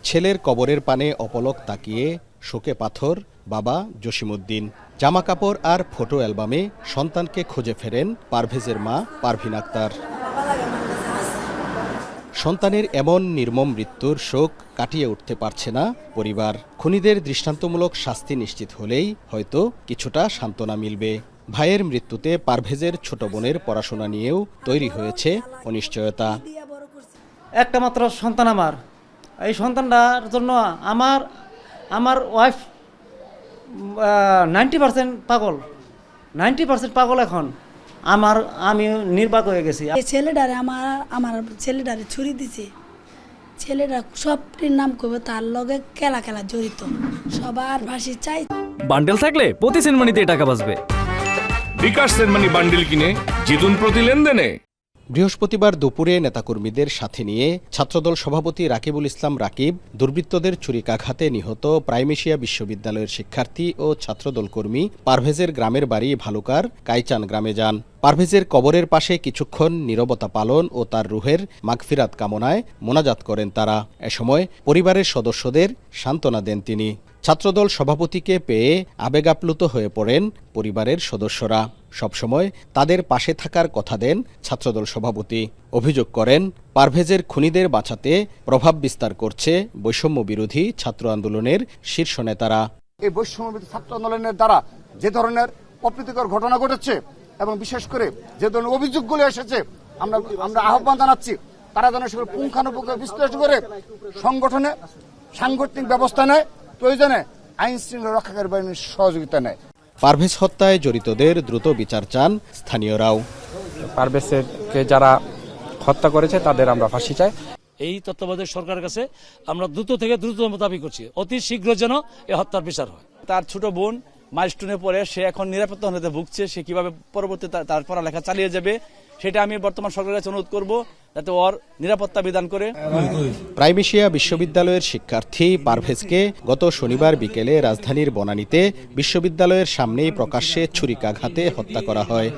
ছেলের কবরের পানে অপলক তাকিয়ে শোকে পাথর বাবা জসিমউদ্দিন। জামা কাপড় আর ফটো অ্যালবামে সন্তানকে খুঁজে ফেরেন পারভেজের মা পারভিন আক্তার। সন্তানের এমন নির্মম মৃত্যুর শোক কাটিয়ে উঠতে পারছে না পরিবার। খুনিদের দৃষ্টান্তমূলক শাস্তি নিশ্চিত হলেই হয়তো কিছুটা সান্ত্বনা মিলবে। ভাইয়ের মৃত্যুতে পারভেজের ছোট বোনের পড়াশোনা নিয়েও তৈরি হয়েছে অনিশ্চয়তা। একটা মাত্র সন্তান আমার, এই সন্তানটার জন্য আমার ওয়াইফ 90% পাগল, 90% পাগল। এখন আমি নির্বাক হয়ে গেছি। ছেলেটারে আমার ছেলেটারে ছুরি দিছে, ছেলেটা সবটির নাম করবে তার লগে খেলা জড়িত, সবার ফাঁসি চাই। বান্ডেল থাকলে প্রতি সেনমানিতে টাকা বাঁচবে। বিকাশ সেনমানি বান্ডেল কিনে জিতুন প্রতি লেনদেনে। বৃহস্পতিবার দুপুরে নেতাকর্মীদের সাথে নিয়ে ছাত্রদল সভাপতি রাকিবুল ইসলাম রাকিব দুর্বৃত্তদের ছুরিকাঘাতে নিহত প্রাইমেশিয়া বিশ্ববিদ্যালয়ের শিক্ষার্থী ও ছাত্রদল কর্মী পারভেজের গ্রামের বাড়ি ভালুকার কাইচান গ্রামে যান। পারভেজের কবরের পাশে কিছুক্ষণ নীরবতা পালন ও তার রুহের মাগফিরাত কামনায় মোনাজাত করেন তারা। এ সময় পরিবারের সদস্যদের সান্ত্বনা দেন তিনি। ছাত্রদল সভাপতিকে পেয়ে আবেগাপ্লুত হয়ে পড়েন পরিবারের সদস্যরা। সবসময় তাদের পাশে থাকার কথা দেন ছাত্রদল সভাপতি। অভিযোগ করেন পারভেজের খুনিদের বাঁচাতে প্রভাব বিস্তার করছে বৈষম্য বিরোধী ছাত্র আন্দোলনের শীর্ষ নেতারা। এই বৈষম্য বিরোধী ছাত্র আন্দোলনের দ্বারা যে ধরনের অপ্রীতিকর ঘটনা ঘটেছে এবং বিশেষ করে যে ধরনের অভিযোগগুলো এসেছে, আমরা আহ্বান জানাচ্ছি তারা যেন সেগুলো পুঙ্খানুপুঙ্খ বিশ্লেষণ করে সংগঠনে সাংগঠনিক ব্যবস্থা নেয়, প্রয়োজনে আইন শৃঙ্খলা রক্ষাকারী বাহিনীর সহযোগিতা নেয়। পারভেজ হত্যায় জড়িতদের দ্রুত বিচার চান স্থানীয়রাও। পারভেজকে যারা হত্যা করেছে তাদের আমরা ফাঁসি চাই। এই তত্ত্বাবধায়ক সরকারের কাছে আমরা দ্রুত থেকে দ্রুততম দাবি করছি, অতি শীঘ্র যেন এই হত্যার বিচার হয়। তার ছোট বোন মাইলস্টোনে পড়ে সে এখন নিরাপত্তাহীনতাতে ভুগছে, সে কিভাবে পরবর্তী তার পড়ালেখা চালিয়ে যাবে সেটা আমি বর্তমান সরকারের কাছে অনুরোধ করব যাতে ওর নিরাপত্তা বিধান করে। প্রাইমেশিয়া বিশ্ববিদ্যালয়ের শিক্ষার্থী পারভেজকে গত শনিবার বিকেলে রাজধানীর বনানীতে বিশ্ববিদ্যালয়ের সামনেই প্রকাশ্যে ছুরিকাঘাতে হত্যা করা হয়।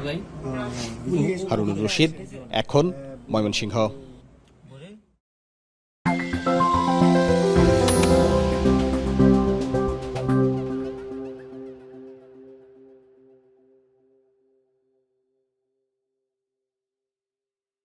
হারুনুর রশিদ, এখন, ময়মনসিংহ।